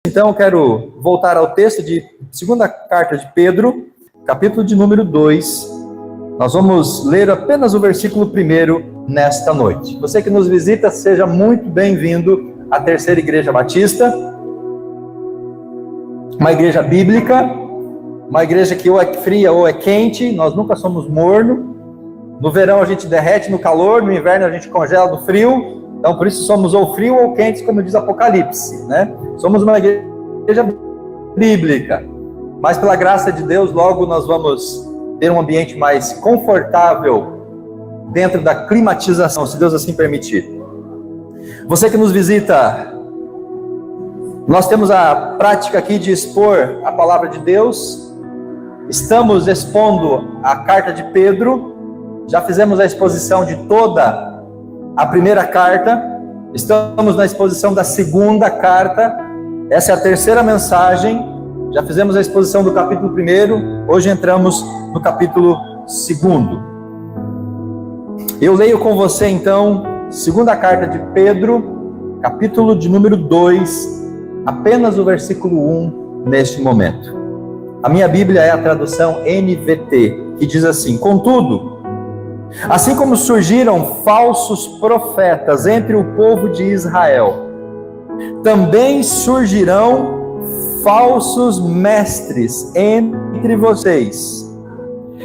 Então, quero voltar ao texto de segunda carta de Pedro, capítulo de número 2. Nós vamos ler apenas o versículo 1 nesta noite. Você que nos visita, seja muito bem-vindo à Terceira Igreja Batista, uma igreja bíblica, uma igreja que ou é fria ou é quente, nós nunca somos morno. No verão a gente derrete no calor, no inverno a gente congela no frio. Então, por isso somos ou frio ou quentes, como diz Apocalipse, né? Somos uma igreja bíblica, mas pela graça de Deus, logo nós vamos ter um ambiente mais confortável dentro da climatização, se Deus assim permitir. Você que nos visita, nós temos a prática aqui de expor a palavra de Deus. Estamos expondo a carta de Pedro. Já fizemos a exposição de toda a primeira carta, estamos na exposição da segunda carta, essa é a terceira mensagem, já fizemos a exposição do capítulo 1, hoje entramos no capítulo 2. Eu leio com você então, segunda carta de Pedro, capítulo de número 2, apenas o versículo 1 neste momento. A minha Bíblia é a tradução NVT, que diz assim: contudo, assim como surgiram falsos profetas entre o povo de Israel, também surgirão falsos mestres entre vocês.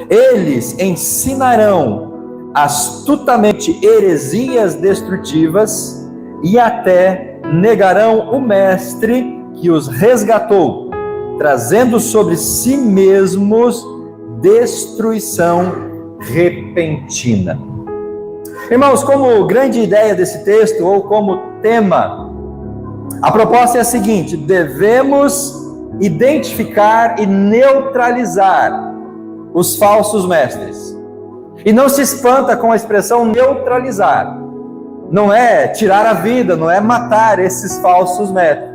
Eles ensinarão astutamente heresias destrutivas e até negarão o mestre que os resgatou, trazendo sobre si mesmos destruição repentina. Irmãos, como grande ideia desse texto, ou como tema, a proposta é a seguinte: devemos identificar e neutralizar os falsos mestres. E não se espanta com a expressão neutralizar. Não é tirar a vida, não é matar esses falsos mestres.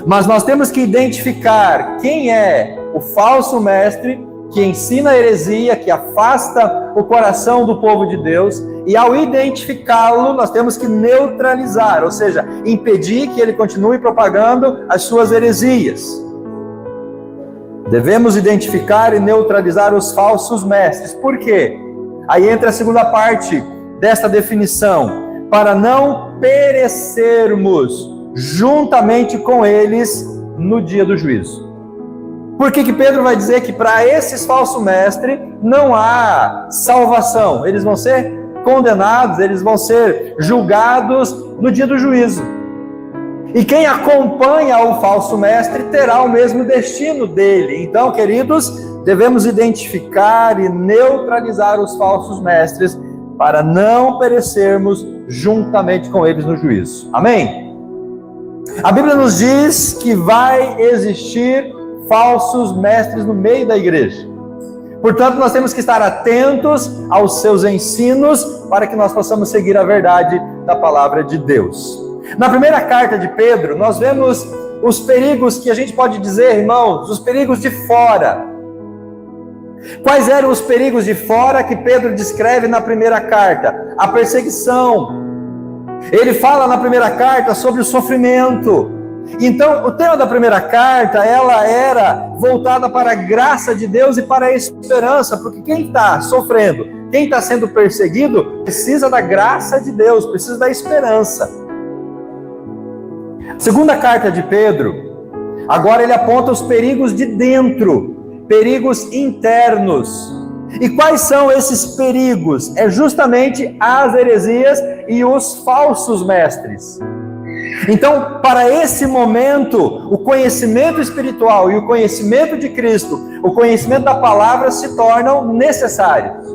Mas nós temos que identificar quem é o falso mestre que ensina a heresia, que afasta o coração do povo de Deus, e ao identificá-lo, nós temos que neutralizar, ou seja, impedir que ele continue propagando as suas heresias. Devemos identificar e neutralizar os falsos mestres. Por quê? Aí entra a segunda parte desta definição: para não perecermos juntamente com eles no dia do juízo. Por que Pedro vai dizer que para esses falsos mestres não há salvação? Eles vão ser condenados, eles vão ser julgados no dia do juízo. E quem acompanha o falso mestre terá o mesmo destino dele. Então, queridos, devemos identificar e neutralizar os falsos mestres para não perecermos juntamente com eles no juízo. Amém? A Bíblia nos diz que vai existir falsos mestres no meio da igreja. Portanto, nós temos que estar atentos aos seus ensinos para que nós possamos seguir a verdade da palavra de Deus. Na primeira carta de Pedro, nós vemos os perigos que a gente pode dizer, irmãos, os perigos de fora. Quais eram os perigos de fora que Pedro descreve na primeira carta? A perseguição. Ele fala na primeira carta sobre o sofrimento. Então, o tema da primeira carta, ela era voltada para a graça de Deus e para a esperança, porque quem está sofrendo, quem está sendo perseguido, precisa da graça de Deus, precisa da esperança. Segunda carta de Pedro, agora ele aponta os perigos de dentro, perigos internos. E quais são esses perigos? É justamente as heresias e os falsos mestres. Então, para esse momento, o conhecimento espiritual e o conhecimento de Cristo, o conhecimento da palavra se tornam necessários.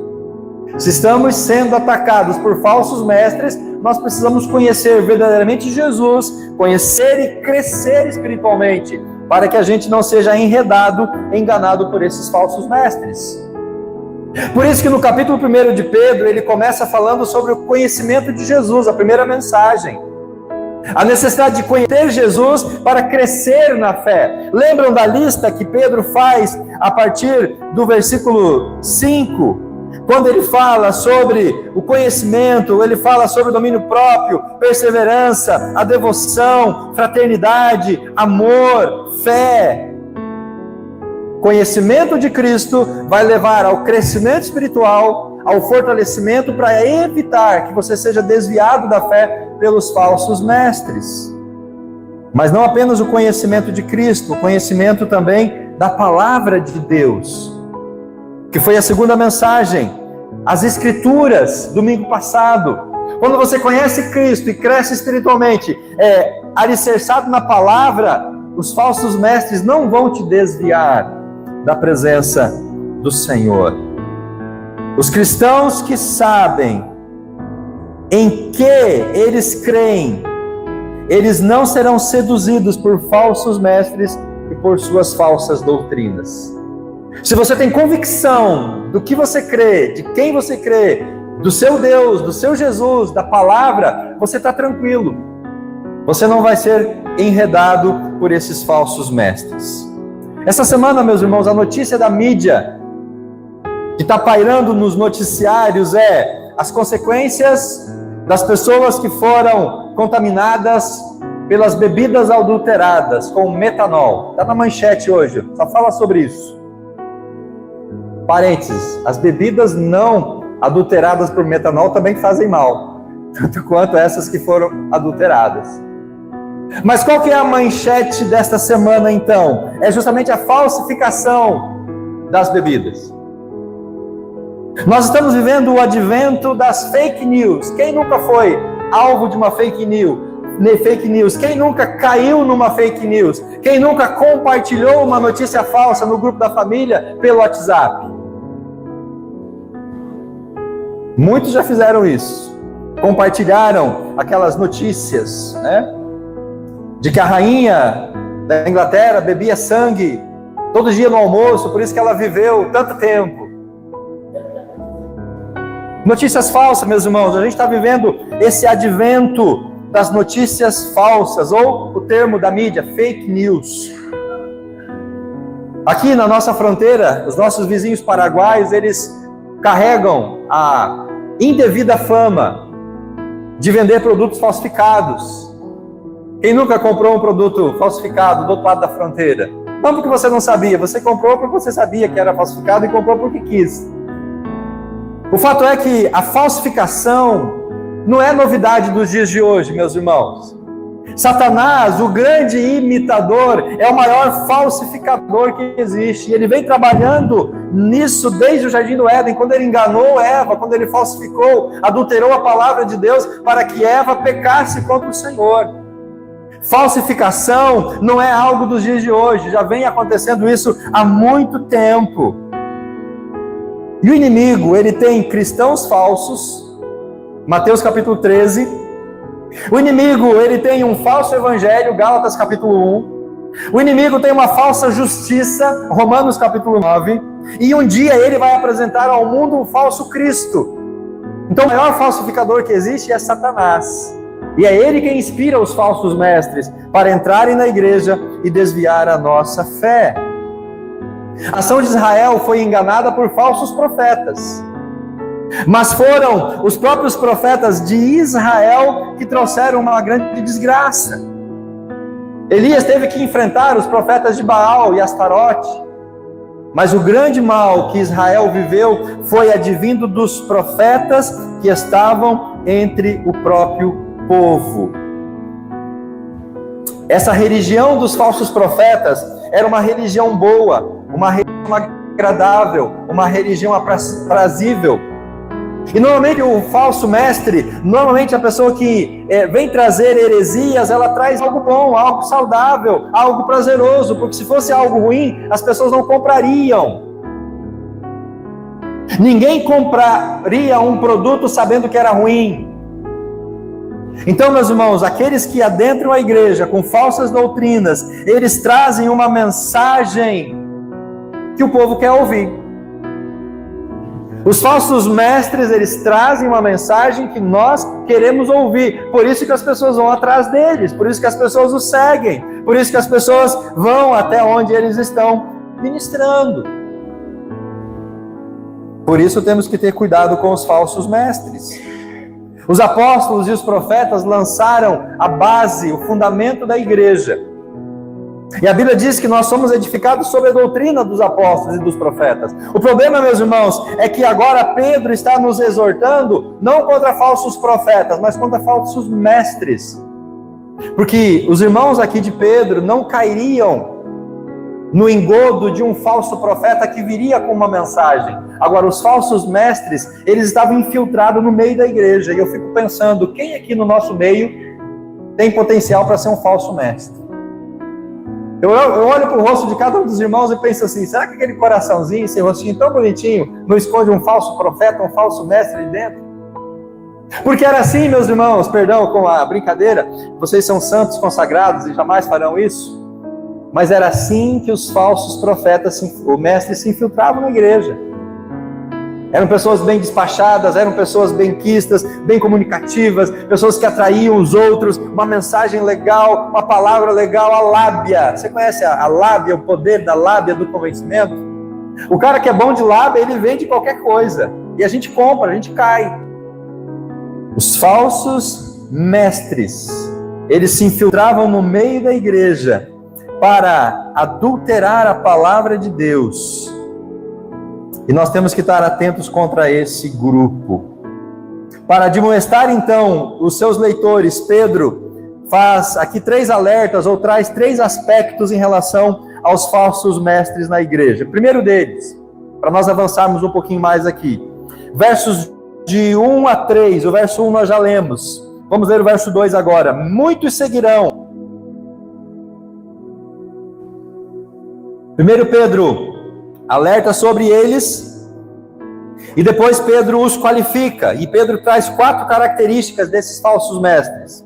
Se estamos sendo atacados por falsos mestres, nós precisamos conhecer verdadeiramente Jesus, conhecer e crescer espiritualmente, para que a gente não seja enredado, enganado por esses falsos mestres. Por isso que no capítulo 1 de Pedro, ele começa falando sobre o conhecimento de Jesus, a primeira mensagem. A necessidade de conhecer Jesus para crescer na fé. Lembram da lista que Pedro faz a partir do versículo 5? Quando ele fala sobre o conhecimento, ele fala sobre o domínio próprio, perseverança, a devoção, fraternidade, amor, fé. Conhecimento de Cristo vai levar ao crescimento espiritual, ao fortalecimento para evitar que você seja desviado da fé pelos falsos mestres. Mas não apenas o conhecimento de Cristo, o conhecimento também da palavra de Deus, que foi a segunda mensagem, as Escrituras, domingo passado. Quando você conhece Cristo e cresce espiritualmente, alicerçado na palavra, os falsos mestres não vão te desviar da presença do Senhor. Os cristãos que sabem em que eles creem, eles não serão seduzidos por falsos mestres e por suas falsas doutrinas. Se você tem convicção do que você crê, de quem você crê, do seu Deus, do seu Jesus, da palavra, você está tranquilo. Você não vai ser enredado por esses falsos mestres. Essa semana, meus irmãos, a notícia da mídia que está pairando nos noticiários é as consequências das pessoas que foram contaminadas pelas bebidas adulteradas com metanol. Está na manchete hoje, só fala sobre isso. Parênteses, as bebidas não adulteradas por metanol também fazem mal, tanto quanto essas que foram adulteradas. Mas qual que é a manchete desta semana então? É justamente a falsificação das bebidas. Nós estamos vivendo o advento das fake news. Quem nunca foi alvo de uma fake news? Quem nunca caiu numa fake news? Quem nunca compartilhou uma notícia falsa no grupo da família pelo WhatsApp? Muitos já fizeram isso. Compartilharam aquelas notícias, né? De que a rainha da Inglaterra bebia sangue todo dia no almoço, por isso que ela viveu tanto tempo. Notícias falsas, meus irmãos. A gente está vivendo esse advento das notícias falsas, ou o termo da mídia, fake news. Aqui na nossa fronteira, os nossos vizinhos paraguaios, eles carregam a indevida fama de vender produtos falsificados. Quem nunca comprou um produto falsificado do outro lado da fronteira? Não porque você não sabia, você comprou porque você sabia que era falsificado e comprou porque quis. O fato é que a falsificação não é novidade dos dias de hoje, meus irmãos. Satanás, o grande imitador, é o maior falsificador que existe. E ele vem trabalhando nisso desde o Jardim do Éden, quando ele enganou Eva, quando ele falsificou, adulterou a palavra de Deus para que Eva pecasse contra o Senhor. Falsificação não é algo dos dias de hoje, já vem acontecendo isso há muito tempo. E o inimigo, ele tem cristãos falsos, Mateus capítulo 13. O inimigo, ele tem um falso evangelho, Gálatas capítulo 1. O inimigo tem uma falsa justiça, Romanos capítulo 9. E um dia ele vai apresentar ao mundo um falso Cristo. Então o maior falsificador que existe é Satanás. E é ele quem inspira os falsos mestres para entrarem na igreja e desviar a nossa fé. A nação de Israel foi enganada por falsos profetas. Mas foram os próprios profetas de Israel que trouxeram uma grande desgraça. Elias teve que enfrentar os profetas de Baal e Astarote. Mas o grande mal que Israel viveu foi advindo dos profetas que estavam entre o próprio povo. Essa religião dos falsos profetas era uma religião boa, uma religião agradável, uma religião aprazível. E normalmente o falso mestre, normalmente a pessoa que vem trazer heresias, ela traz algo bom, algo saudável, algo prazeroso, porque se fosse algo ruim, as pessoas não comprariam. Ninguém compraria um produto sabendo que era ruim. Então, meus irmãos, aqueles que adentram a igreja com falsas doutrinas, eles trazem uma mensagem que o povo quer ouvir. Os falsos mestres, eles trazem uma mensagem que nós queremos ouvir. Por isso que as pessoas vão atrás deles, por isso que as pessoas os seguem, por isso que as pessoas vão até onde eles estão ministrando. Por isso temos que ter cuidado com os falsos mestres. Os apóstolos e os profetas lançaram a base, o fundamento da igreja. E a Bíblia diz que nós somos edificados sobre a doutrina dos apóstolos e dos profetas. O problema, meus irmãos, é que agora Pedro está nos exortando não contra falsos profetas, mas contra falsos mestres. Porque os irmãos aqui de Pedro não cairiam no engodo de um falso profeta que viria com uma mensagem. Agora, os falsos mestres, eles estavam infiltrados no meio da igreja. E eu fico pensando, quem aqui no nosso meio tem potencial para ser um falso mestre? Eu olho para o rosto de cada um dos irmãos e penso assim, será que aquele coraçãozinho, esse rostinho tão bonitinho, não esconde um falso profeta, um falso mestre ali dentro? Porque era assim, meus irmãos, perdão com a brincadeira, vocês são santos consagrados e jamais farão isso. Mas era assim que os falsos profetas, o mestre, se infiltravam na igreja. Eram pessoas bem despachadas, eram pessoas benquistas, bem comunicativas, pessoas que atraíam os outros, uma mensagem legal, uma palavra legal, a lábia. Você conhece a lábia, o poder da lábia do convencimento? O cara que é bom de lábia, ele vende qualquer coisa. E a gente compra, a gente cai. Os falsos mestres, eles se infiltravam no meio da igreja para adulterar a palavra de Deus. E nós temos que estar atentos contra esse grupo. Para admoestar então os seus leitores, Pedro faz aqui 3 alertas, ou traz 3 aspectos em relação aos falsos mestres na igreja. Primeiro deles, para nós avançarmos um pouquinho mais aqui, versos de 1 a 3, o verso 1 nós já lemos. Vamos ler o verso 2 agora. Muitos seguirão. 1 Pedro alerta sobre eles, e depois Pedro os qualifica, e Pedro traz 4 características desses falsos mestres.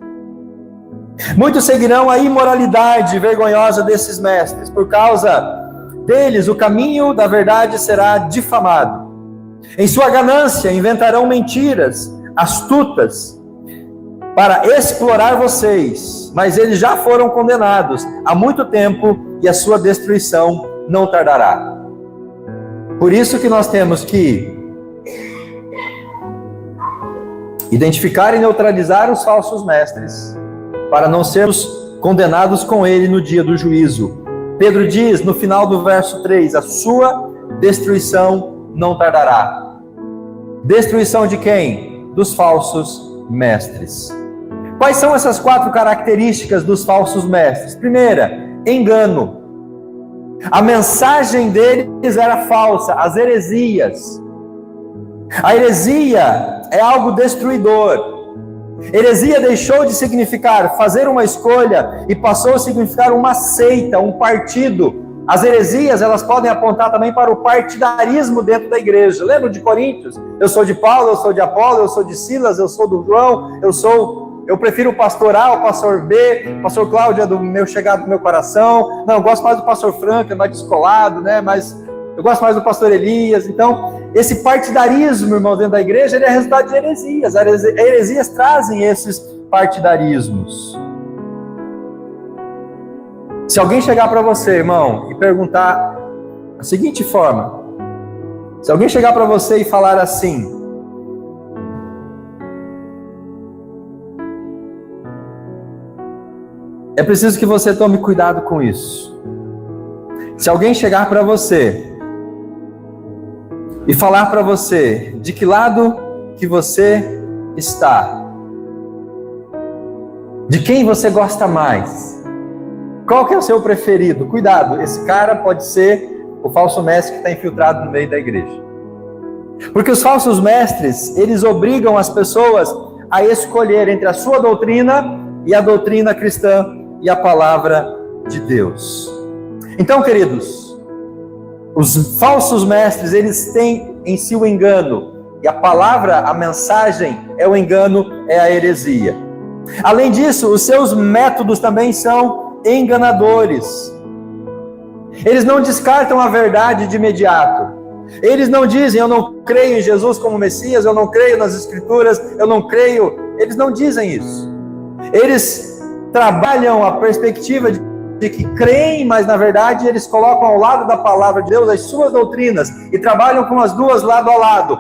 Muitos seguirão a imoralidade vergonhosa desses mestres, por causa deles o caminho da verdade será difamado. Em sua ganância inventarão mentiras astutas para explorar vocês, mas eles já foram condenados há muito tempo e a sua destruição não tardará. Por isso que nós temos que identificar e neutralizar os falsos mestres, para não sermos condenados com ele no dia do juízo. Pedro diz no final do verso 3, a sua destruição não tardará. Destruição de quem? Dos falsos mestres. Quais são essas 4 características dos falsos mestres? Primeira, engano. A mensagem deles era falsa, as heresias. A heresia é algo destruidor. Heresia deixou de significar fazer uma escolha e passou a significar uma seita, um partido. As heresias, elas podem apontar também para o partidarismo dentro da igreja. Lembra de Coríntios? Eu sou de Paulo, eu sou de Apolo, eu sou de Silas, eu sou do João, eu prefiro o pastor A, o pastor B, o pastor Cláudio é do meu chegado do meu coração. Não, eu gosto mais do pastor Franco, é mais descolado, né? Mas eu gosto mais do pastor Elias. Então, esse partidarismo, irmão, dentro da igreja, ele é resultado de heresias. As heresias trazem esses partidarismos. Se alguém chegar para você, irmão, e perguntar da seguinte forma, se alguém chegar para você e falar assim: é preciso que você tome cuidado com isso. Se alguém chegar para você e falar para você de que lado que você está, de quem você gosta mais, qual que é o seu preferido? Cuidado, esse cara pode ser o falso mestre que está infiltrado no meio da igreja. Porque os falsos mestres, eles obrigam as pessoas a escolher entre a sua doutrina e a doutrina cristã e a palavra de Deus. Então, queridos, os falsos mestres, eles têm em si o engano, e a palavra, a mensagem é o engano, é a heresia. Além disso, os seus métodos também são enganadores. Eles não descartam a verdade de imediato. Eles não dizem: eu não creio em Jesus como Messias, eu não creio nas Escrituras, eu não creio. Eles não dizem isso. Eles trabalham a perspectiva de que creem, mas na verdade eles colocam ao lado da palavra de Deus as suas doutrinas e trabalham com as duas lado a lado.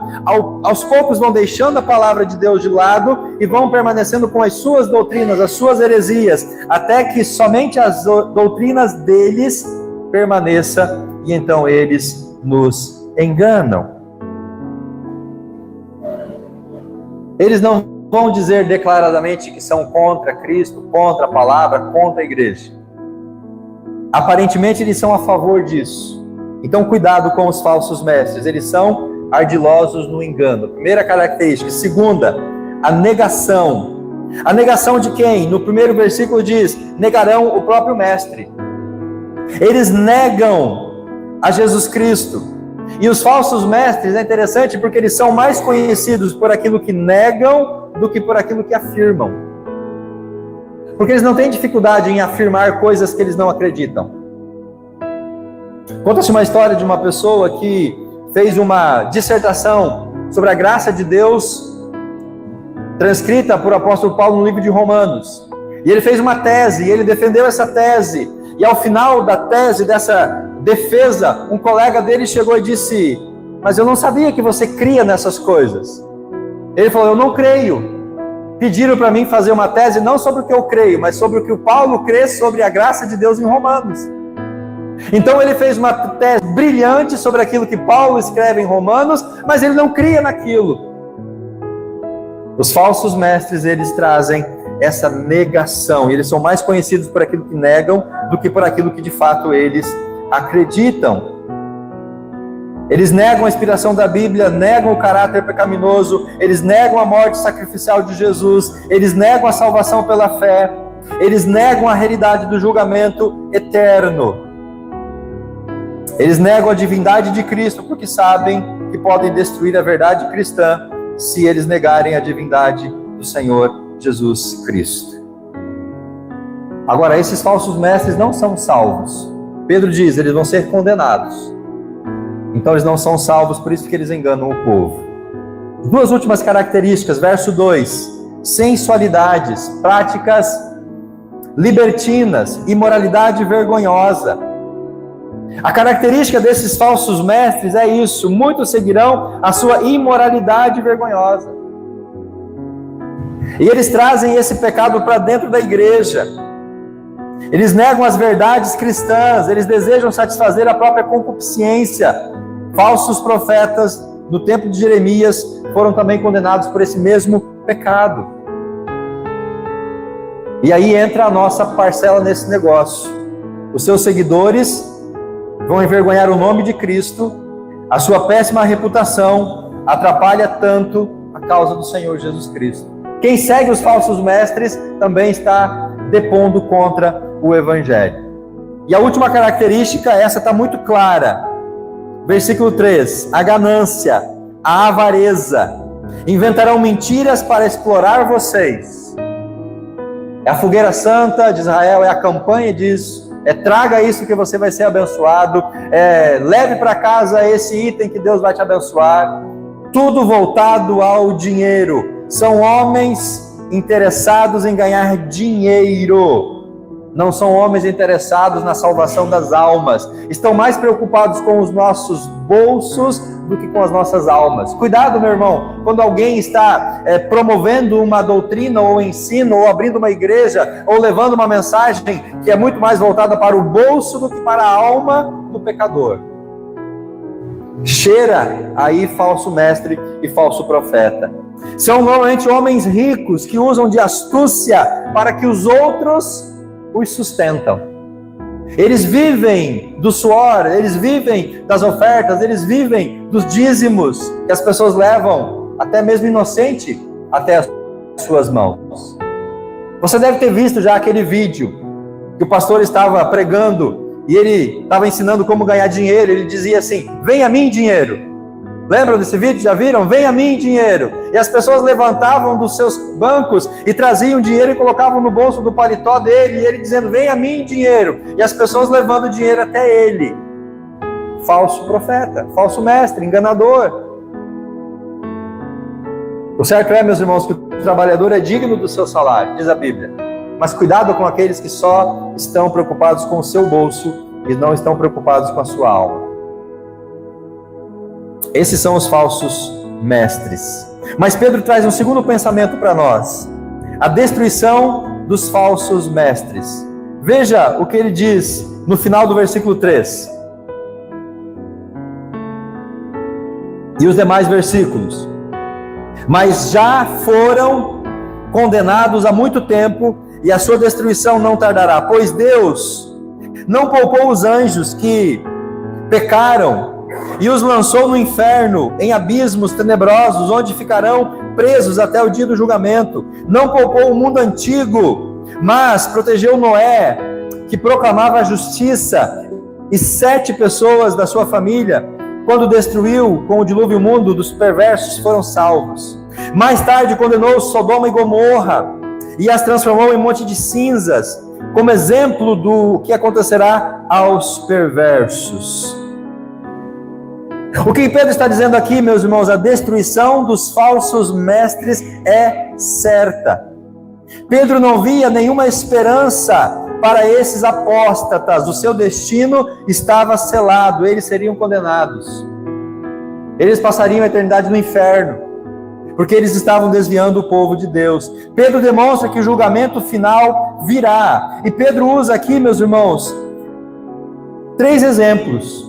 Aos poucos vão deixando a palavra de Deus de lado e vão permanecendo com as suas doutrinas, as suas heresias, até que somente as doutrinas deles permaneça, e então eles nos enganam. Eles não vão dizer declaradamente que são contra Cristo, contra a palavra, contra a igreja. Aparentemente eles são a favor disso. Então cuidado com os falsos mestres, eles são ardilosos no engano. Primeira característica. Segunda, a negação. A negação de quem? No primeiro versículo diz, negarão o próprio mestre. Eles negam a Jesus Cristo. E os falsos mestres é interessante porque eles são mais conhecidos por aquilo que negam do que por aquilo que afirmam. Porque eles não têm dificuldade em afirmar coisas que eles não acreditam. Conta-se uma história de uma pessoa que fez uma dissertação sobre a graça de Deus, transcrita por apóstolo Paulo no livro de Romanos. E ele fez uma tese, e ele defendeu essa tese. E ao final da tese, dessa defesa, um colega dele chegou e disse, mas eu não sabia que você cria nessas coisas. Ele falou, eu não creio. Pediram para mim fazer uma tese não sobre o que eu creio, mas sobre o que o Paulo crê sobre a graça de Deus em Romanos. Então ele fez uma tese brilhante sobre aquilo que Paulo escreve em Romanos, mas ele não cria naquilo. Os falsos mestres, eles trazem essa negação, e eles são mais conhecidos por aquilo que negam do que por aquilo que de fato eles acreditam. Eles negam a inspiração da Bíblia, negam o caráter pecaminoso, eles negam a morte sacrificial de Jesus, eles negam a salvação pela fé, eles negam a realidade do julgamento eterno. Eles negam a divindade de Cristo porque sabem que podem destruir a verdade cristã se eles negarem a divindade do Senhor Jesus Cristo. Agora, esses falsos mestres não são salvos. Pedro diz, eles vão ser condenados. Então eles não são salvos, por isso que eles enganam o povo. As duas últimas características, verso 2, sensualidades, práticas libertinas, imoralidade vergonhosa. A característica desses falsos mestres é isso, muitos seguirão a sua imoralidade vergonhosa. E eles trazem esse pecado para dentro da igreja. Eles negam as verdades cristãs, eles desejam satisfazer a própria concupiscência. Falsos profetas, no tempo de Jeremias, foram também condenados por esse mesmo pecado. E aí entra a nossa parcela nesse negócio. Os seus seguidores vão envergonhar o nome de Cristo, a sua péssima reputação atrapalha tanto a causa do Senhor Jesus Cristo. Quem segue os falsos mestres também está depondo contra o Evangelho. E a última característica, essa está muito clara. Versículo 3, a ganância, a avareza, inventarão mentiras para explorar vocês. É a fogueira santa de Israel, é a campanha disso, traga isso que você vai ser abençoado, leve para casa esse item que Deus vai te abençoar, tudo voltado ao dinheiro. São homens interessados em ganhar dinheiro. Não são homens interessados na salvação das almas. Estão mais preocupados com os nossos bolsos do que com as nossas almas. Cuidado, meu irmão, quando alguém está promovendo uma doutrina ou ensino, ou abrindo uma igreja, ou levando uma mensagem que é muito mais voltada para o bolso do que para a alma do pecador. Cheira aí falso mestre e falso profeta. São normalmente homens ricos que usam de astúcia para que os outros os sustentam. Eles vivem do suor, eles vivem das ofertas, eles vivem dos dízimos que as pessoas levam, até mesmo inocente, até as suas mãos. Você deve ter visto já aquele vídeo que o pastor estava pregando e ele estava ensinando como ganhar dinheiro. Ele dizia assim: vem a mim dinheiro. Lembram desse vídeo? Já viram? Vem a mim dinheiro. E as pessoas levantavam dos seus bancos e traziam dinheiro e colocavam no bolso do paletó dele, e ele dizendo: vem a mim dinheiro. E as pessoas levando dinheiro até ele. Falso profeta, falso mestre, enganador. O certo é, meus irmãos, que o trabalhador é digno do seu salário, diz a Bíblia. Mas cuidado com aqueles que só estão preocupados com o seu bolso e não estão preocupados com a sua alma. Esses são os falsos mestres. Mas Pedro traz um segundo pensamento para nós: a destruição dos falsos mestres. Veja o que ele diz no final do versículo 3. E os demais versículos. Mas já foram condenados há muito tempo, e a sua destruição não tardará, pois Deus não poupou os anjos que pecaram e os lançou no inferno, em abismos tenebrosos, onde ficarão presos até o dia do julgamento. Não poupou o mundo antigo, mas protegeu Noé, que proclamava a justiça, e 7 pessoas da sua família, quando destruiu com o dilúvio o mundo dos perversos, foram salvos. Mais tarde condenou Sodoma e Gomorra e as transformou em monte de cinzas, como exemplo do que acontecerá aos perversos. O que Pedro está dizendo aqui, meus irmãos, a destruição dos falsos mestres é certa. Pedro não via nenhuma esperança para esses apóstatas. O seu destino estava selado, eles seriam condenados. Eles passariam a eternidade no inferno, porque eles estavam desviando o povo de Deus. Pedro demonstra que o julgamento final virá. E Pedro usa aqui, meus irmãos, 3 exemplos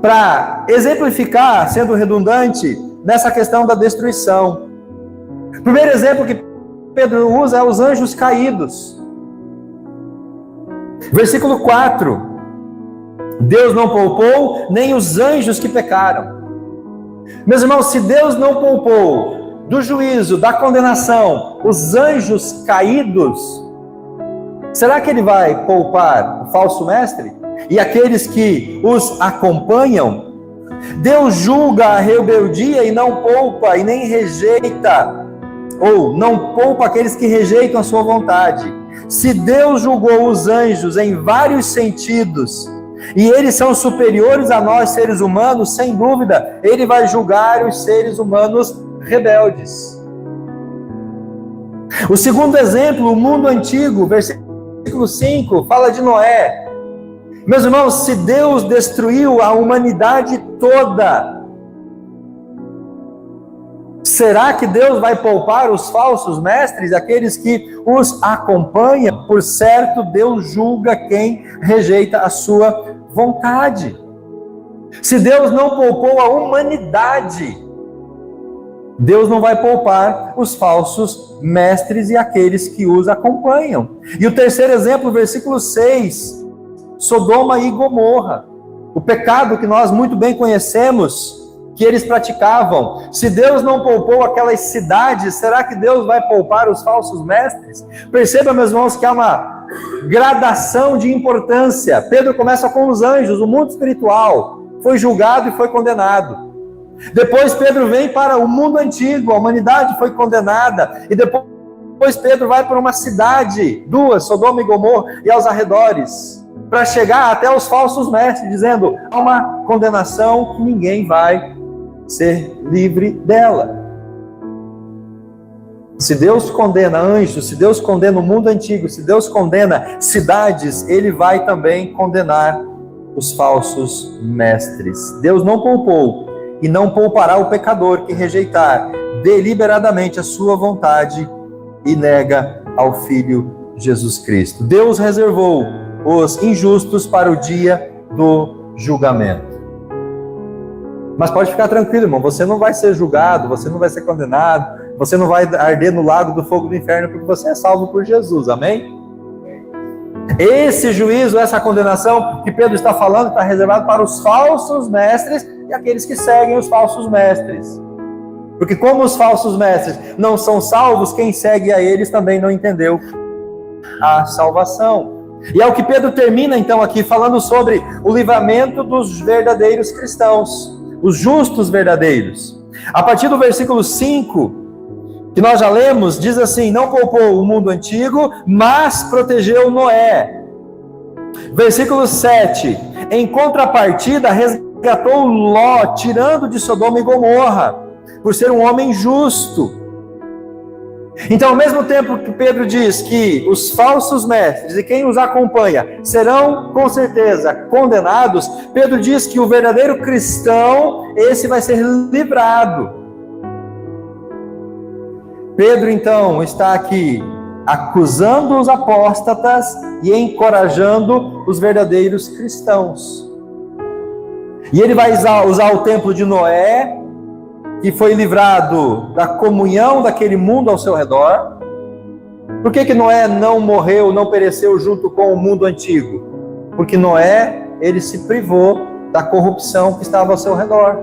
para exemplificar, sendo redundante, nessa questão da destruição. O primeiro exemplo que Pedro usa é os anjos caídos. Versículo 4: Deus não poupou nem os anjos que pecaram. Meus irmãos, se Deus não poupou do juízo, da condenação, os anjos caídos, será que Ele vai poupar o falso mestre e aqueles que os acompanham? Deus julga a rebeldia e não poupa e nem rejeita, ou não poupa aqueles que rejeitam a sua vontade. Se Deus julgou os anjos em vários sentidos, e eles são superiores a nós seres humanos, sem dúvida, Ele vai julgar os seres humanos rebeldes. O segundo exemplo, o mundo antigo, versículo 5, fala de Noé. Meus irmãos, se Deus destruiu a humanidade toda, será que Deus vai poupar os falsos mestres, aqueles que os acompanham? Por certo, Deus julga quem rejeita a sua vontade. Se Deus não poupou a humanidade, Deus não vai poupar os falsos mestres e aqueles que os acompanham. E o terceiro exemplo, versículo 6, Sodoma e Gomorra, o pecado que nós muito bem conhecemos, que eles praticavam. Se Deus não poupou aquelas cidades, será que Deus vai poupar os falsos mestres? Perceba, meus irmãos, que há uma gradação de importância. Pedro começa com os anjos, o mundo espiritual foi julgado e foi condenado. Depois Pedro vem para o mundo antigo, a humanidade foi condenada. E depois Pedro vai para uma cidade, 2, Sodoma e Gomorra, e aos arredores, para chegar até os falsos mestres, dizendo: há uma condenação que ninguém vai ser livre dela. Se Deus condena anjos, se Deus condena o mundo antigo, se Deus condena cidades, Ele vai também condenar os falsos mestres. Deus não poupou e não poupará o pecador que rejeitar deliberadamente a sua vontade e nega ao Filho Jesus Cristo. Deus reservou os injustos para o dia do julgamento. Mas pode ficar tranquilo, irmão, você não vai ser julgado, você não vai ser condenado, você não vai arder no lago do fogo do inferno, porque você é salvo por Jesus, amém? Esse juízo, essa condenação que Pedro está falando, está reservado para os falsos mestres e aqueles que seguem os falsos mestres. Porque como os falsos mestres não são salvos, quem segue a eles também não entendeu a salvação. E é o que Pedro termina então aqui, falando sobre o livramento dos verdadeiros cristãos, os justos verdadeiros. A partir do versículo 5, que nós já lemos, diz assim: não poupou o mundo antigo, mas protegeu Noé. Versículo 7, em contrapartida, resgatou Ló, tirando de Sodoma e Gomorra, por ser um homem justo. Então, ao mesmo tempo que Pedro diz que os falsos mestres e quem os acompanha serão, com certeza, condenados, Pedro diz que o verdadeiro cristão, esse vai ser livrado. Pedro, então, está aqui acusando os apóstatas e encorajando os verdadeiros cristãos. E ele vai usar o templo de Noé, que foi livrado da comunhão daquele mundo ao seu redor. Por que Noé não morreu, não pereceu junto com o mundo antigo? Porque Noé, ele se privou da corrupção que estava ao seu redor.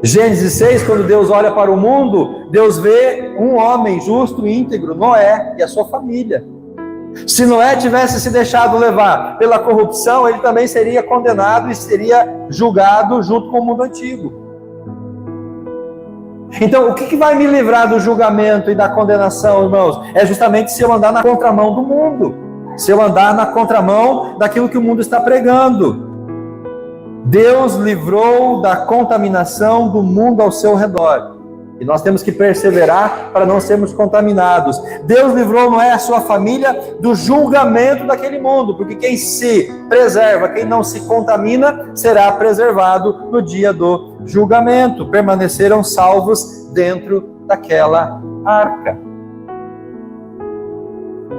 Gênesis 6, quando Deus olha para o mundo, Deus vê um homem justo e íntegro, Noé e a sua família. Se Noé tivesse se deixado levar pela corrupção, ele também seria condenado e seria julgado junto com o mundo antigo. Então, o que vai me livrar do julgamento e da condenação, irmãos? É justamente se eu andar na contramão do mundo, se eu andar na contramão daquilo que o mundo está pregando. Deus livrou da contaminação do mundo ao seu redor. E nós temos que perseverar para não sermos contaminados. Deus livrou Noé e a sua família do julgamento daquele mundo, porque quem se preserva, quem não se contamina, será preservado no dia do julgamento. Permaneceram salvos dentro daquela arca.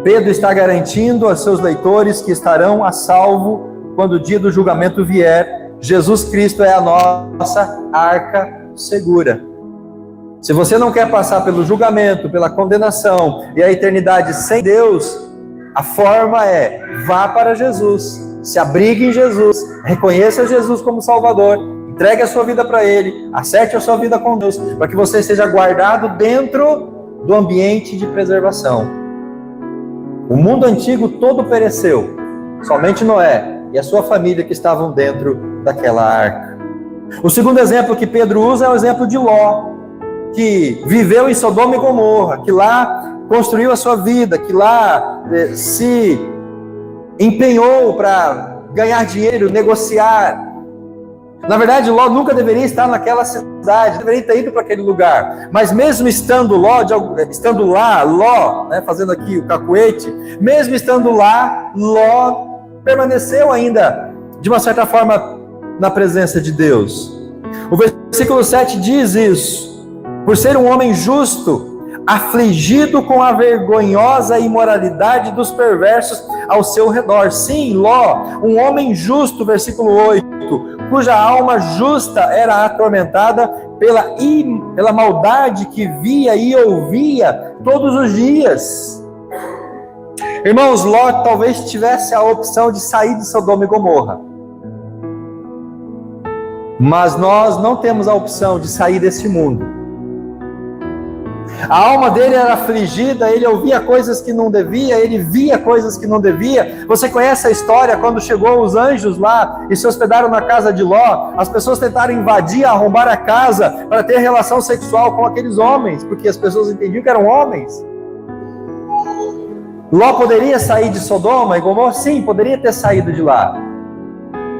Pedro está garantindo a seus leitores que estarão a salvo quando o dia do julgamento vier. Jesus Cristo é a nossa arca segura. Se você não quer passar pelo julgamento, pela condenação e a eternidade sem Deus, a forma é: vá para Jesus, se abrigue em Jesus, reconheça Jesus como Salvador, entregue a sua vida para Ele, acerte a sua vida com Deus, para que você seja guardado dentro do ambiente de preservação. O mundo antigo todo pereceu, somente Noé e a sua família que estavam dentro daquela arca. O segundo exemplo que Pedro usa é o exemplo de Ló, que viveu em Sodoma e Gomorra, que lá construiu a sua vida, que lá se empenhou para ganhar dinheiro, negociar. Na verdade, Ló nunca deveria estar naquela cidade, deveria ter ido para aquele lugar. Mas mesmo estando lá, Ló, fazendo aqui o cacuete, mesmo estando lá, Ló permaneceu ainda, de uma certa forma, na presença de Deus. O versículo 7 diz isso: por ser um homem justo, afligido com a vergonhosa imoralidade dos perversos ao seu redor. Sim, Ló, um homem justo, versículo 8, cuja alma justa era atormentada pela maldade que via e ouvia todos os dias. Irmãos, Ló talvez tivesse a opção de sair de Sodoma e Gomorra. Mas nós não temos a opção de sair desse mundo. A alma dele era afligida, ele ouvia coisas que não devia, ele via coisas que não devia. Você conhece a história, quando chegou os anjos lá e se hospedaram na casa de Ló, as pessoas tentaram invadir, arrombar a casa para ter relação sexual com aqueles homens, porque as pessoas entendiam que eram homens. Ló poderia sair de Sodoma e Gomorra? Sim, poderia ter saído de lá.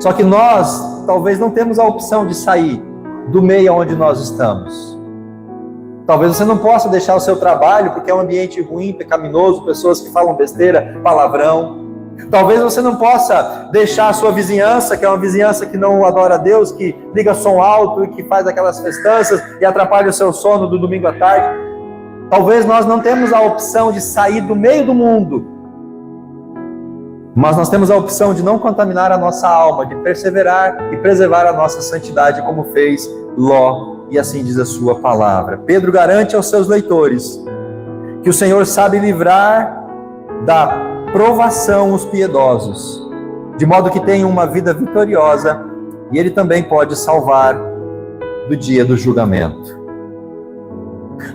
Só que nós talvez não temos a opção de sair do meio onde nós estamos. Talvez você não possa deixar o seu trabalho porque é um ambiente ruim, pecaminoso, pessoas que falam besteira, palavrão. Talvez você não possa deixar a sua vizinhança, que é uma vizinhança que não adora a Deus, que liga som alto e que faz aquelas festanças e atrapalha o seu sono do domingo à tarde. Talvez nós não temos a opção de sair do meio do mundo, mas nós temos a opção de não contaminar a nossa alma, de perseverar e preservar a nossa santidade, como fez Ló. E assim diz a sua palavra. Pedro garante aos seus leitores que o Senhor sabe livrar da provação os piedosos, de modo que tenham uma vida vitoriosa, e Ele também pode salvar do dia do julgamento.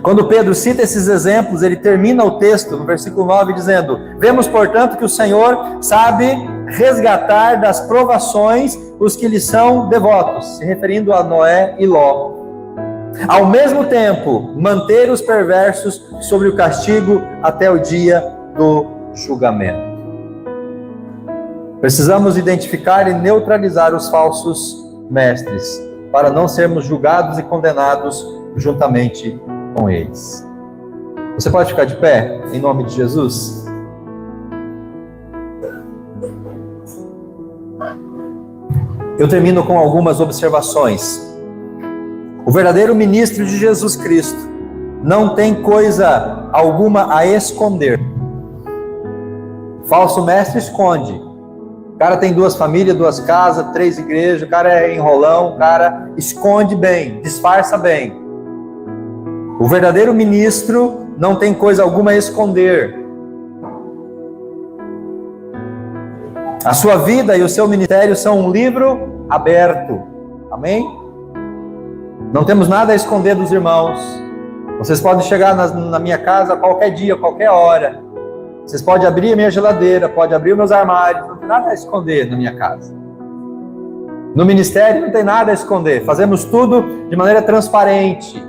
Quando Pedro cita esses exemplos, ele termina o texto no versículo 9 dizendo: vemos, portanto, que o Senhor sabe resgatar das provações os que lhe são devotos, se referindo a Noé e Ló. Ao mesmo tempo, manter os perversos sobre o castigo até o dia do julgamento. Precisamos identificar e neutralizar os falsos mestres, para não sermos julgados e condenados juntamente com eles. Você pode ficar de pé, em nome de Jesus? Eu termino com algumas observações. O verdadeiro ministro de Jesus Cristo não tem coisa alguma a esconder. Falso mestre esconde. O cara tem 2 famílias, 2 casas, 3 igrejas, o cara é enrolão, o cara esconde bem, disfarça bem. O verdadeiro ministro não tem coisa alguma a esconder. A sua vida e o seu ministério são um livro aberto. Amém? Não temos nada a esconder dos irmãos. Vocês podem chegar na minha casa a qualquer dia, qualquer hora. Vocês podem abrir a minha geladeira, podem abrir os meus armários. Não tem nada a esconder na minha casa. No ministério não tem nada a esconder. Fazemos tudo de maneira transparente.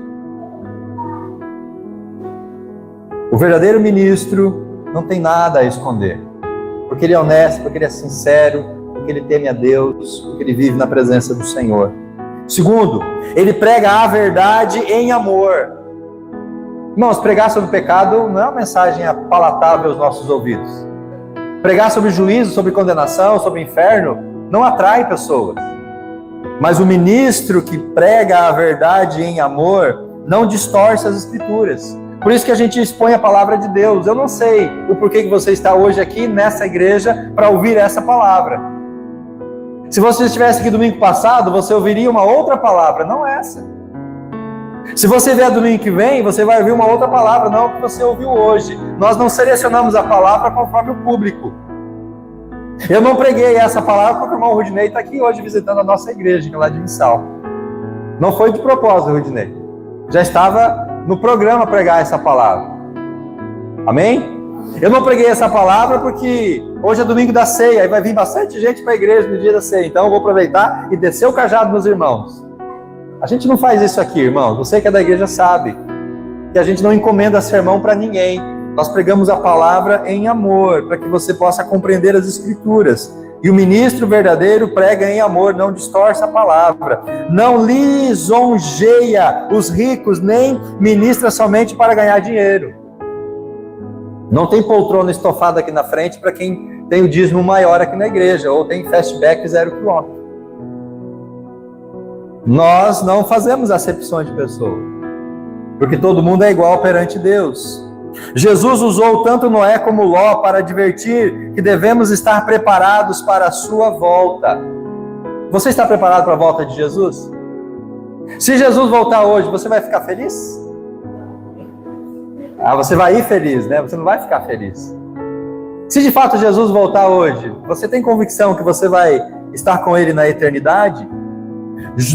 O verdadeiro ministro não tem nada a esconder. Porque ele é honesto, porque ele é sincero, porque ele teme a Deus, porque ele vive na presença do Senhor. Segundo, ele prega a verdade em amor. Irmãos, pregar sobre o pecado não é uma mensagem palatável aos nossos ouvidos. Pregar sobre juízo, sobre condenação, sobre inferno, não atrai pessoas. Mas o ministro que prega a verdade em amor não distorce as Escrituras. Por isso que a gente expõe a palavra de Deus. Eu não sei o porquê que você está hoje aqui nessa igreja para ouvir essa palavra. Se você estivesse aqui domingo passado, você ouviria uma outra palavra, não essa. Se você vier domingo que vem, você vai ouvir uma outra palavra, não a que você ouviu hoje. Nós não selecionamos a palavra conforme o público. Eu não preguei essa palavra porque o irmão Rudinei está aqui hoje visitando a nossa igreja, que é lá de Missal. Não foi de propósito, Rudinei. Já estava no programa pregar essa palavra. Amém? Eu não preguei essa palavra porque hoje é domingo da ceia, aí vai vir bastante gente para a igreja no dia da ceia, então eu vou aproveitar e descer o cajado nos irmãos. A gente não faz isso aqui, irmão. Você que é da igreja sabe que a gente não encomenda sermão para ninguém. Nós pregamos a palavra em amor, para que você possa compreender as Escrituras. E o ministro verdadeiro prega em amor, não distorce a palavra, não lisonjeia os ricos, nem ministra somente para ganhar dinheiro. Não tem poltrona estofada aqui na frente para quem tem o dízimo maior aqui na igreja, ou tem fastback 0 km. Nós não fazemos acepção de pessoas, porque todo mundo é igual perante Deus. Jesus usou tanto Noé como Ló para advertir que devemos estar preparados para a sua volta. Você está preparado para a volta de Jesus? Se Jesus voltar hoje, você vai ficar feliz? Você vai ir feliz, né? Você não vai ficar feliz. Se de fato Jesus voltar hoje, você tem convicção que você vai estar com Ele na eternidade?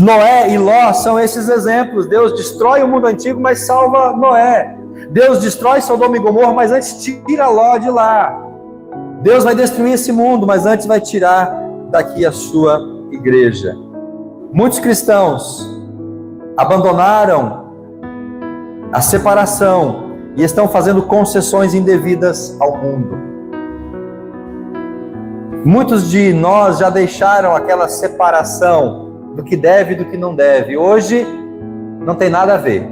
Noé e Ló são esses exemplos. Deus destrói o mundo antigo, mas salva Noé. Deus destrói Sodoma e Gomorra, mas antes tira Ló de lá. Deus vai destruir esse mundo, mas antes vai tirar daqui a sua igreja. Muitos cristãos abandonaram a separação e estão fazendo concessões indevidas ao mundo. Muitos de nós já deixaram aquela separação do que deve e do que não deve. Hoje não tem nada a ver.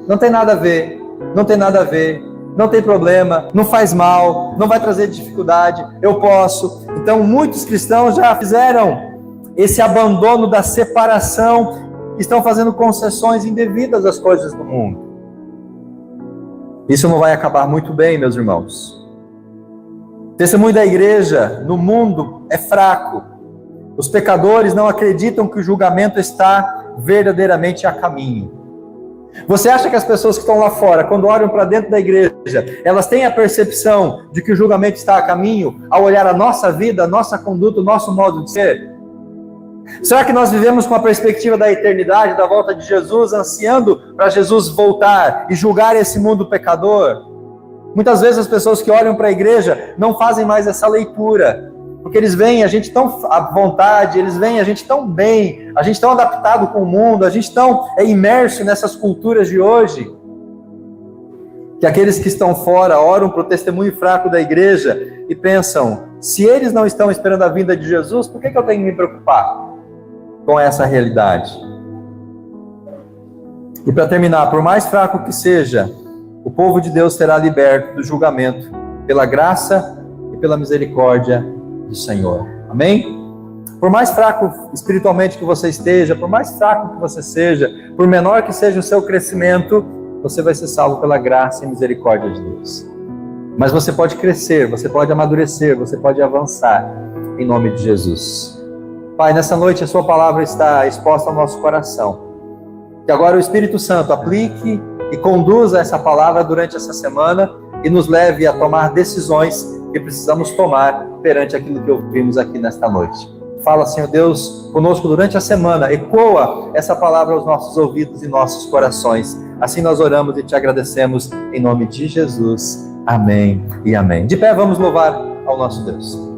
Não tem nada a ver. Não tem nada a ver. Não tem problema. Não faz mal. Não vai trazer dificuldade. Eu posso. Então muitos cristãos já fizeram esse abandono da separação, estão fazendo concessões indevidas às coisas do mundo. Isso não vai acabar muito bem, meus irmãos. O testemunho da igreja no mundo é fraco. Os pecadores não acreditam que o julgamento está verdadeiramente a caminho. Você acha que as pessoas que estão lá fora, quando olham para dentro da igreja, elas têm a percepção de que o julgamento está a caminho ao olhar a nossa vida, a nossa conduta, o nosso modo de ser? Será que nós vivemos com a perspectiva da eternidade, da volta de Jesus, ansiando para Jesus voltar e julgar esse mundo pecador? Muitas vezes as pessoas que olham para a igreja não fazem mais essa leitura, porque eles veem a gente tão à vontade, eles veem a gente tão bem, a gente tão adaptado com o mundo, a gente tão imerso nessas culturas de hoje, que aqueles que estão fora oram para o testemunho fraco da igreja e pensam, se eles não estão esperando a vinda de Jesus, por que eu tenho que me preocupar com essa realidade? E para terminar, por mais fraco que seja o povo de Deus será liberto do julgamento pela graça e pela misericórdia do Senhor. Amém? Por mais fraco espiritualmente que você esteja, por mais fraco que você seja, por menor que seja o seu crescimento, você vai ser salvo pela graça e misericórdia de Deus. Mas você pode crescer, você pode amadurecer, você pode avançar, em nome de Jesus. Pai, nessa noite a sua palavra está exposta ao nosso coração. Que agora o Espírito Santo aplique e conduza essa palavra durante essa semana e nos leve a tomar decisões que precisamos tomar perante aquilo que ouvimos aqui nesta noite. Fala, Senhor Deus, conosco durante a semana, ecoa essa palavra aos nossos ouvidos e nossos corações. Assim nós oramos e te agradecemos em nome de Jesus. Amém e amém. De pé, vamos louvar ao nosso Deus.